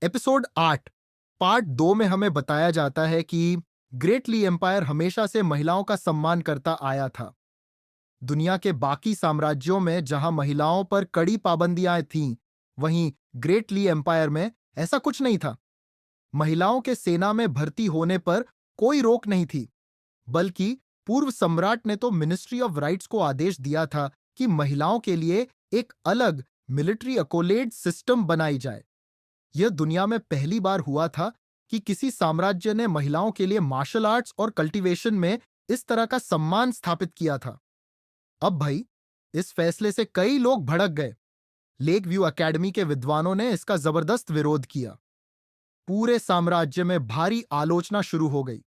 Episode 8 part 2 में हमें बताया जाता है कि ग्रेट ली एम्पायर हमेशा से महिलाओं का सम्मान करता आया था। दुनिया के बाकी साम्राज्यों में जहां महिलाओं पर कड़ी पाबंदियां थीं, वहीं ग्रेट ली एम्पायर में ऐसा कुछ नहीं था। महिलाओं के सेना में भर्ती होने पर कोई रोक नहीं थी, बल्कि पूर्व सम्राट ने तो मिनिस्ट्री ऑफ राइट्स को आदेश दिया था कि महिलाओं के लिए एक अलग मिलिट्री अकोलेड सिस्टम बनाई जाए। यह दुनिया में पहली बार हुआ था कि किसी साम्राज्य ने महिलाओं के लिए मार्शल आर्ट्स और कल्टीवेशन में इस तरह का सम्मान स्थापित किया था। अब भाई, इस फैसले से कई लोग भड़क गए। लेक व्यू एकेडमी के विद्वानों ने इसका जबरदस्त विरोध किया। पूरे साम्राज्य में भारी आलोचना शुरू हो गई।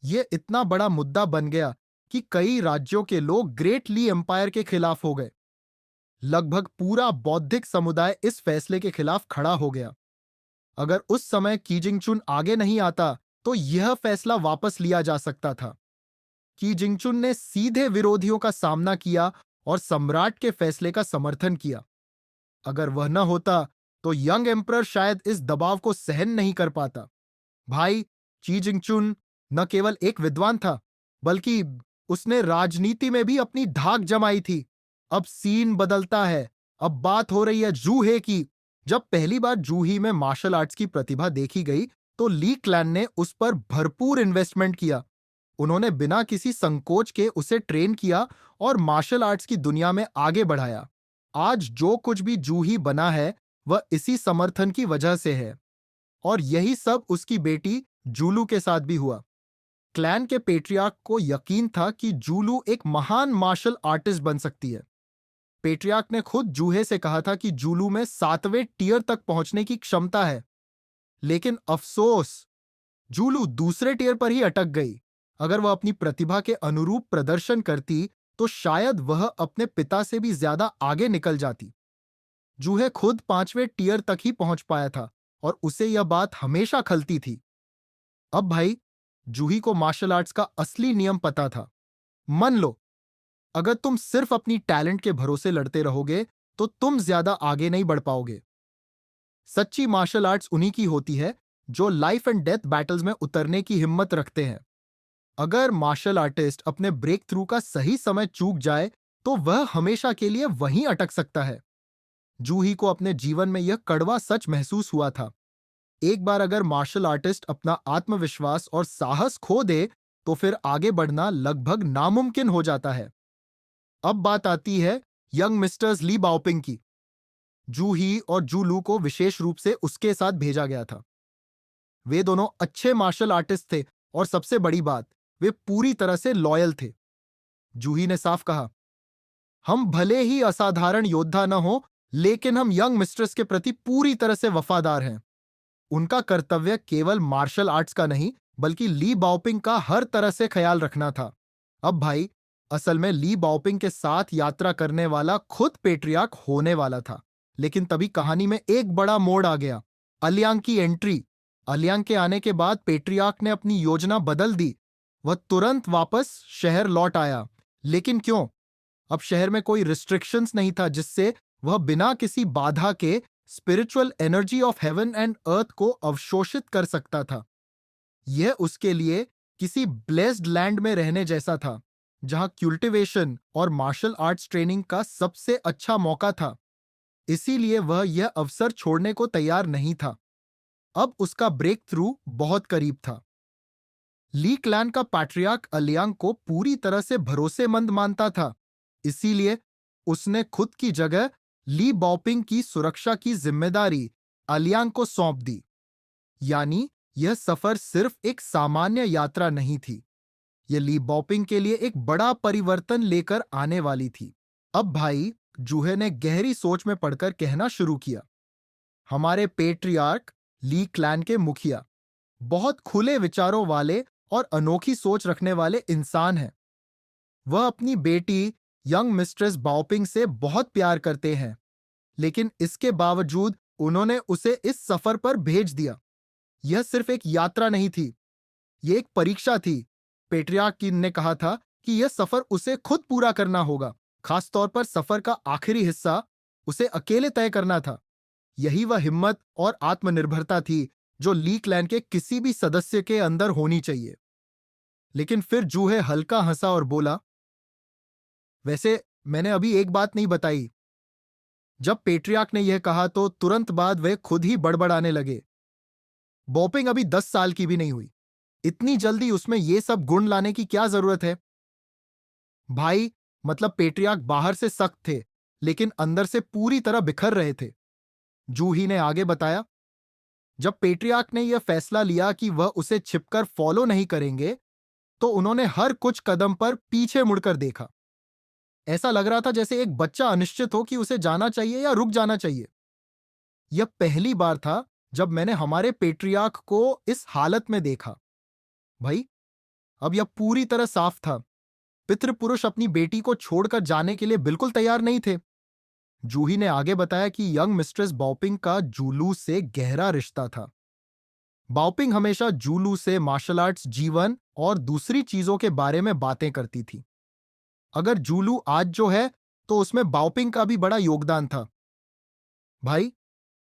यह इतना बड़ा मुद्दा बन गया कि कई राज्यों के लोग ग्रेट ली एम्पायर के खिलाफ हो गए। लगभग पूरा बौद्धिक समुदाय इस फैसले के खिलाफ खड़ा हो गया। अगर उस समय की जिंगचुन आगे नहीं आता तो यह फैसला वापस लिया जा सकता था। की जिंगचुन ने सीधे विरोधियों का सामना किया और सम्राट के फैसले का समर्थन किया। अगर वह न होता तो यंग एम्परर शायद इस दबाव को सहन नहीं कर पाता। भाई, की जिंगचुन न केवल एक विद्वान था, बल्कि उसने राजनीति में भी अपनी धाक जमाई थी। अब सीन बदलता है। अब बात हो रही है जूहे की। जब पहली बार जूही में मार्शल आर्ट्स की प्रतिभा देखी गई तो ली क्लैन ने उस पर भरपूर इन्वेस्टमेंट किया। उन्होंने बिना किसी संकोच के उसे ट्रेन किया और मार्शल आर्ट्स की दुनिया में आगे बढ़ाया। आज जो कुछ भी जूही बना है वह इसी समर्थन की वजह से है। और यही सब उसकी बेटी जूलू के साथ भी हुआ। क्लैन के पेट्रियार्क को यकीन था कि जूलू एक महान मार्शल आर्टिस्ट बन सकती है। पेट्रियार्क ने खुद जूहे से कहा था कि जूलू में 7वें टियर तक पहुंचने की क्षमता है। लेकिन अफसोस, जूलू दूसरे टियर पर ही अटक गई। अगर वह अपनी प्रतिभा के अनुरूप प्रदर्शन करती तो शायद वह अपने पिता से भी ज्यादा आगे निकल जाती। जूहे खुद 5वें टियर तक ही पहुंच पाया था और उसे यह बात हमेशा खलती थी। अब भाई, जूही को मार्शल आर्ट्स का असली नियम पता था। मन लो, अगर तुम सिर्फ अपनी टैलेंट के भरोसे लड़ते रहोगे तो तुम ज्यादा आगे नहीं बढ़ पाओगे। सच्ची मार्शल आर्ट्स उन्हीं की होती है जो लाइफ एंड डेथ बैटल्स में उतरने की हिम्मत रखते हैं। अगर मार्शल आर्टिस्ट अपने ब्रेक थ्रू का सही समय चूक जाए तो वह हमेशा के लिए वहीं अटक सकता है। जूही को अपने जीवन में यह कड़वा सच महसूस हुआ था। एक बार अगर मार्शल आर्टिस्ट अपना आत्मविश्वास और साहस खो दे तो फिर आगे बढ़ना लगभग नामुमकिन हो जाता है। अब बात आती है यंग मिस्टर्स ली बाओपिंग की। जूही और जूलू को विशेष रूप से उसके साथ भेजा गया था। वे दोनों अच्छे मार्शल आर्टिस्ट थे और सबसे बड़ी बात, वे पूरी तरह से लॉयल थे। जूही ने साफ कहा, हम भले ही असाधारण योद्धा न हो, लेकिन हम यंग मिस्ट्रेस के प्रति पूरी तरह से वफादार हैं। उनका कर्तव्य केवल मार्शल आर्ट्स का नहीं, बल्कि ली बाओपिंग का हर तरह से ख्याल रखना था। अब भाई, असल में ली बाओपिंग के साथ यात्रा करने वाला खुद पेट्रियार्क होने वाला था। लेकिन तभी कहानी में एक बड़ा मोड़ आ गया, अलियांग की एंट्री। अलियांग के आने के बाद पेट्रियार्क ने अपनी योजना बदल दी। वह तुरंत वापस शहर लौट आया। लेकिन क्यों? अब शहर में कोई रिस्ट्रिक्शंस नहीं था जिससे वह बिना किसी बाधा के spiritual energy of heaven and earth को अवशोषित कर सकता था। यह उसके लिए किसी ब्लेस्ड लैंड में रहने जैसा था, जहां क्यूल्टिवेशन और मार्शल आर्ट्स ट्रेनिंग का सबसे अच्छा मौका था। इसीलिए वह यह अवसर छोड़ने को तैयार नहीं था। अब उसका ब्रेक थ्रू बहुत करीब था। ली क्लैन का पैट्रियार्क अलियांग को पूरी तरह से भरोसेमंद मानता था। इसीलिए उसने खुद की जगह ली बाओपिंग की सुरक्षा की जिम्मेदारी अलियांग को सौंप दी। यानी यह सफर सिर्फ एक सामान्य यात्रा नहीं थी, यह ली बाओपिंग के लिए एक बड़ा परिवर्तन लेकर आने वाली थी। अब भाई, जूहे ने गहरी सोच में पड़कर कहना शुरू किया, हमारे पेट्रियार्क ली क्लैन के मुखिया बहुत खुले विचारों वाले और अनोखी सोच रखने वाले इंसान हैं। वह अपनी बेटी यंग मिस्ट्रेस बाओपिंग से बहुत प्यार करते हैं, लेकिन इसके बावजूद उन्होंने उसे इस सफर पर भेज दिया। यह सिर्फ एक यात्रा नहीं थी, यह एक परीक्षा थी। पेट्रियार्क ने कहा था कि यह सफर उसे खुद पूरा करना होगा। खासतौर पर सफर का आखिरी हिस्सा उसे अकेले तय करना था। यही वह हिम्मत और आत्मनिर्भरता थी जो ली क्लैन के किसी भी सदस्य के अंदर होनी चाहिए। लेकिन फिर जूहे हल्का हंसा और बोला, वैसे मैंने अभी एक बात नहीं बताई। जब पेट्रियार्क ने यह कहा तो तुरंत बाद वे खुद ही बड़बड़ाने लगे। बॉपिंग अभी 10 साल की भी नहीं हुई, इतनी जल्दी उसमें ये सब गुण लाने की क्या जरूरत है? भाई, मतलब पेट्रियार्क बाहर से सख्त थे लेकिन अंदर से पूरी तरह बिखर रहे थे। जूही ने आगे बताया, जब पेट्रियार्क ने यह फैसला लिया कि वह उसे छिपकर फॉलो नहीं करेंगे, तो उन्होंने हर कुछ कदम पर पीछे मुड़कर देखा। ऐसा लग रहा था जैसे एक बच्चा अनिश्चित हो कि उसे जाना चाहिए या रुक जाना चाहिए। यह पहली बार था जब मैंने हमारे पेट्रियार्क को इस हालत में देखा। भाई, अब यह पूरी तरह साफ था, पितृपुरुष अपनी बेटी को छोड़कर जाने के लिए बिल्कुल तैयार नहीं थे। जूही ने आगे बताया कि यंग मिस्ट्रेस बाओपिंग का जूलू से गहरा रिश्ता था। बाओपिंग हमेशा जूलू से मार्शल आर्ट्स, जीवन और दूसरी चीजों के बारे में बातें करती थी। अगर जूलू आज जो है तो उसमें बाओपिंग का भी बड़ा योगदान था। भाई,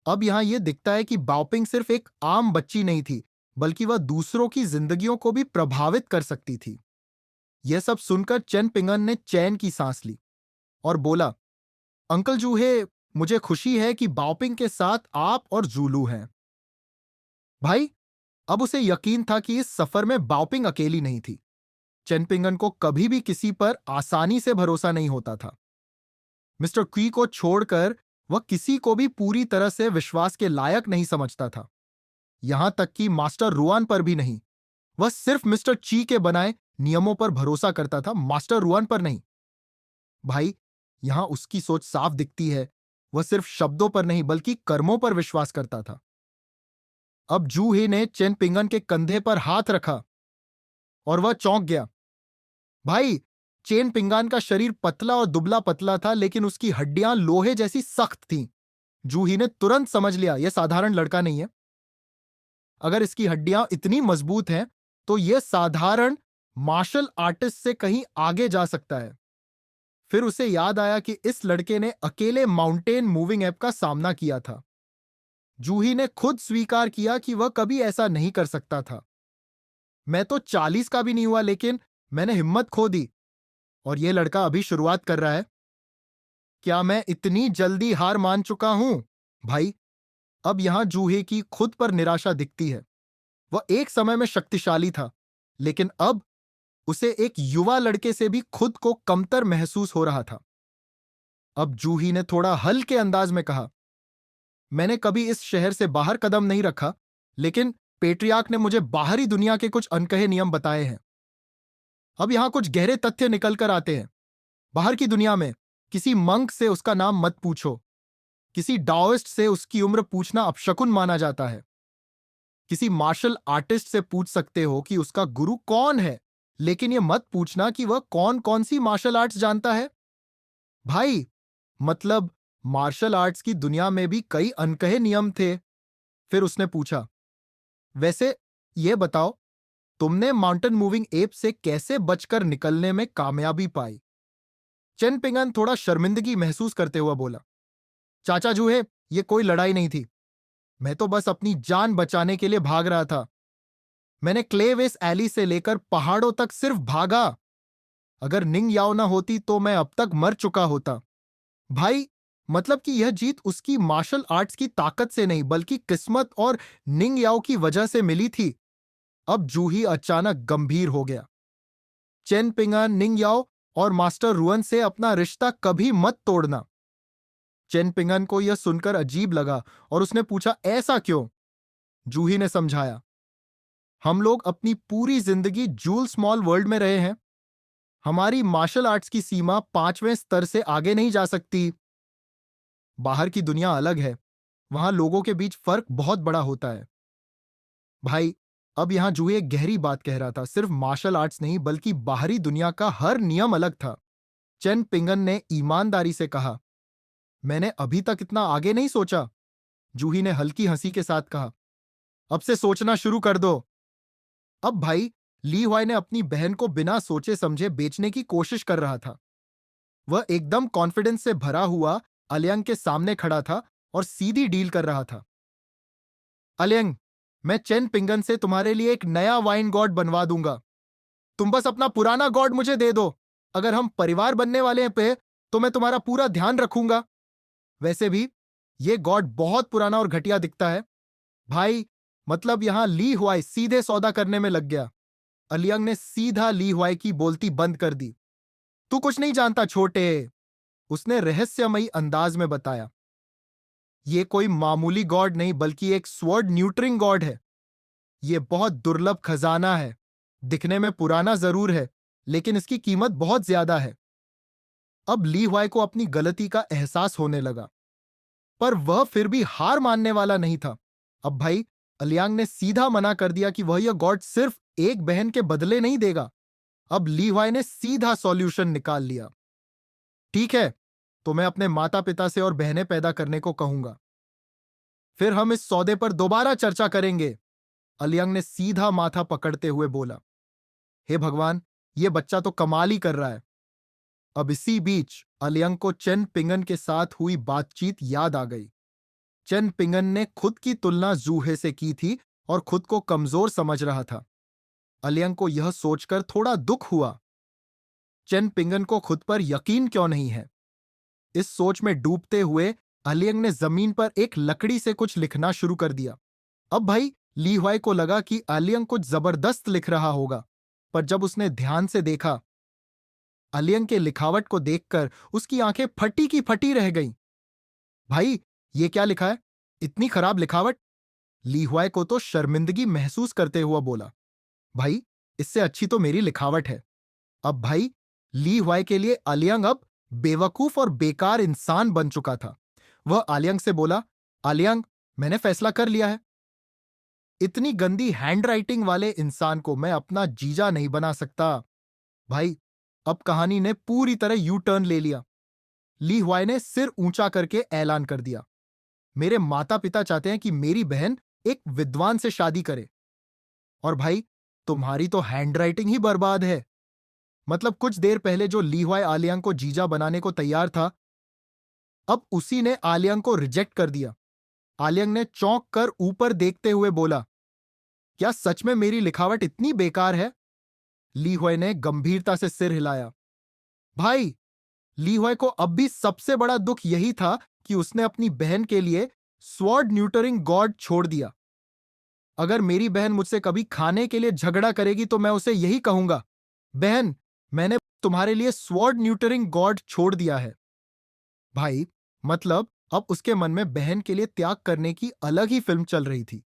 अब यहां यह दिखता है कि बाओपिंग सिर्फ एक आम बच्ची नहीं थी, बल्कि वह दूसरों की जिंदगियों को भी प्रभावित कर सकती थी। यह सब सुनकर चेन पिंगन ने चैन की सांस ली और बोला, अंकल जूहे, मुझे खुशी है कि बाओपिंग के साथ आप और जूलू हैं। भाई, अब उसे यकीन था कि इस सफर में बाओपिंग अकेली नहीं थी। चेन पिंगन को कभी भी किसी पर आसानी से भरोसा नहीं होता था। मिस्टर क्वी को छोड़कर वह किसी को भी पूरी तरह से विश्वास के लायक नहीं समझता था, यहां तक कि मास्टर रुआन पर भी नहीं। वह सिर्फ मिस्टर ची के बनाए नियमों पर भरोसा करता था, मास्टर रुआन पर नहीं। भाई, यहां उसकी सोच साफ दिखती है, वह सिर्फ शब्दों पर नहीं बल्कि कर्मों पर विश्वास करता था। अब जूही ने चेन पिंगन के कंधे पर हाथ रखा और वह चौंक गया। भाई, चेन पिंगान का शरीर पतला और दुबला पतला था, लेकिन उसकी हड्डियां लोहे जैसी सख्त थीं। जूही ने तुरंत समझ लिया, यह साधारण लड़का नहीं है। अगर इसकी हड्डियां इतनी मजबूत हैं, तो यह साधारण मार्शल आर्टिस्ट से कहीं आगे जा सकता है। फिर उसे याद आया कि इस लड़के ने अकेले माउंटेन मूविंग ऐप का सामना किया था। जूही ने खुद स्वीकार किया कि वह कभी ऐसा नहीं कर सकता था। मैं तो 40 का भी नहीं हुआ, लेकिन मैंने हिम्मत खो दी, और यह लड़का अभी शुरुआत कर रहा है। क्या मैं इतनी जल्दी हार मान चुका हूं? भाई, अब यहां जूही की खुद पर निराशा दिखती है। वह एक समय में शक्तिशाली था, लेकिन अब उसे एक युवा लड़के से भी खुद को कमतर महसूस हो रहा था। अब जूही ने थोड़ा हल्के अंदाज में कहा, मैंने कभी इस शहर से बाहर कदम नहीं रखा, लेकिन पेट्रियार्क ने मुझे बाहरी दुनिया के कुछ अनकहे नियम बताए हैं। अब यहां कुछ गहरे तथ्य निकल कर आते हैं। बाहर की दुनिया में किसी मंक से उसका नाम मत पूछो, किसी डाओइस्ट से उसकी उम्र पूछना अपशकुन माना जाता है। किसी मार्शल आर्टिस्ट से पूछ सकते हो कि उसका गुरु कौन है, लेकिन यह मत पूछना कि वह कौन कौन सी मार्शल आर्ट्स जानता है। भाई, मतलब मार्शल आर्ट्स की दुनिया में भी कई अनकहे नियम थे। फिर उसने पूछा, वैसे यह बताओ, तुमने माउंटेन मूविंग एप से कैसे बचकर निकलने में कामयाबी पाई? चेन पिंगन थोड़ा शर्मिंदगी महसूस करते हुए बोला, चाचा जूहे, यह कोई लड़ाई नहीं थी। मैं तो बस अपनी जान बचाने के लिए भाग रहा था। मैंने क्लेवेस एली से लेकर पहाड़ों तक सिर्फ भागा। अगर निंग याओ ना होती तो मैं अब तक मर चुका होता। भाई, मतलब कि यह जीत उसकी मार्शल आर्ट्स की ताकत से नहीं बल्कि किस्मत और निंग याओ की वजह से मिली थी। अब जूही अचानक गंभीर हो गया। चेन पिंगन, निंग याओ और मास्टर रुअन से अपना रिश्ता कभी मत तोड़ना। चेन पिंगन को यह सुनकर अजीब लगा और उसने पूछा, ऐसा क्यों? जूही ने समझाया, हम लोग अपनी पूरी जिंदगी जूल स्मॉल वर्ल्ड में रहे हैं। हमारी मार्शल आर्ट्स की सीमा 5वें स्तर से आगे नहीं जा सकती। बाहर की दुनिया अलग है, वहां लोगों के बीच फर्क बहुत बड़ा होता है। भाई, अब यहां जूही एक गहरी बात कह रहा था। सिर्फ मार्शल आर्ट्स नहीं बल्कि बाहरी दुनिया का हर नियम अलग था। चेन पिंगन ने ईमानदारी से कहा, मैंने अभी तक इतना आगे नहीं सोचा। जूही ने हल्की हंसी के साथ कहा, अब से सोचना शुरू कर दो। अब भाई, ली हुआई ने अपनी बहन को बिना सोचे समझे बेचने की कोशिश कर रहा था। वह एकदम कॉन्फिडेंस से भरा हुआ अलियांग के सामने खड़ा था और सीधी डील कर रहा था। अलियंग, मैं चेन पिंगन से तुम्हारे लिए एक नया वाइन गॉड बनवा दूंगा। तुम बस अपना पुराना गॉड मुझे दे दो। अगर हम परिवार बनने वाले हैं पे तो मैं तुम्हारा पूरा ध्यान रखूंगा। वैसे भी ये गॉड बहुत पुराना और घटिया दिखता है। भाई, मतलब यहां ली हुआई सीधे सौदा करने में लग गया। अलियंग ने सीधा ली हुआई की बोलती बंद कर दी। तू कुछ नहीं जानता छोटे, उसने रहस्यमयी अंदाज में बताया। ये कोई मामूली गॉड नहीं बल्कि एक स्वॉर्ड न्यूट्रिंग गॉड है। ये बहुत दुर्लभ खजाना है। दिखने में पुराना जरूर है, लेकिन इसकी कीमत बहुत ज्यादा है। अब ली हुआई को अपनी गलती का एहसास होने लगा, पर वह फिर भी हार मानने वाला नहीं था। अब भाई, अलियांग ने सीधा मना कर दिया कि वह यह गॉड सिर्फ एक बहन के बदले नहीं देगा। अब ली हुआई ने सीधा सॉल्यूशन निकाल लिया। ठीक है, तो मैं अपने माता पिता से और बहनें पैदा करने को कहूंगा, फिर हम इस सौदे पर दोबारा चर्चा करेंगे। अलियांग ने सीधा माथा पकड़ते हुए बोला। हे भगवान, ये बच्चा तो कमाल ही कर रहा है। अब इसी बीच अलियांग को चेन पिंगन के साथ हुई बातचीत याद आ गई। चेन पिंगन ने खुद की तुलना जूहे से की थी और खुद को कमजोर समझ रहा था। अलियांग को यह सोचकर थोड़ा दुख हुआ। चेन पिंगन को खुद पर यकीन क्यों नहीं है? इस सोच में डूबते हुए अलियांग ने जमीन पर एक लकड़ी से कुछ लिखना शुरू कर दिया। अब भाई, ली हुआई को लगा कि अलियांग कुछ जबरदस्त लिख रहा होगा, पर जब उसने ध्यान से देखा, अलियांग के लिखावट को देखकर उसकी आंखें फटी की फटी रह गईं। भाई, ये क्या लिखा है? इतनी खराब लिखावट! ली हुआई को तो शर्मिंदगी महसूस करते हुआ बोला। भाई, इससे अच्छी तो मेरी लिखावट है। अब भाई, ली हुआई के लिए अलियांग अब बेवकूफ और बेकार इंसान बन चुका था। वह अलियांग से बोला, अलियांग, मैंने फैसला कर लिया है। इतनी गंदी हैंडराइटिंग वाले इंसान को मैं अपना जीजा नहीं बना सकता। भाई, अब कहानी ने पूरी तरह यू टर्न ले लिया। ली हुआई ने सिर ऊंचा करके ऐलान कर दिया, मेरे माता पिता चाहते हैं कि मेरी बहन एक विद्वान से शादी करे। और भाई, तुम्हारी तो हैंडराइटिंग ही बर्बाद है। मतलब कुछ देर पहले जो ली हुआई आलियांग को जीजा बनाने को तैयार था, अब उसी ने आलियांग को रिजेक्ट कर दिया। आलियांग ने चौंक कर ऊपर देखते हुए बोला, क्या सच में मेरी लिखावट इतनी बेकार है? ली हुआई ने गंभीरता से सिर हिलाया। भाई, ली हुआई को अब भी सबसे बड़ा दुख यही था कि उसने अपनी बहन के लिए स्वॉर्ड न्यूटरिंग गॉड छोड़ दिया। अगर मेरी बहन मुझसे कभी खाने के लिए झगड़ा करेगी तो मैं उसे यही कहूंगा, बहन, मैंने तुम्हारे लिए स्वॉर्ड न्यूटरिंग गॉड छोड़ दिया है। भाई, मतलब अब उसके मन में बहन के लिए त्याग करने की अलग ही फिल्म चल रही थी।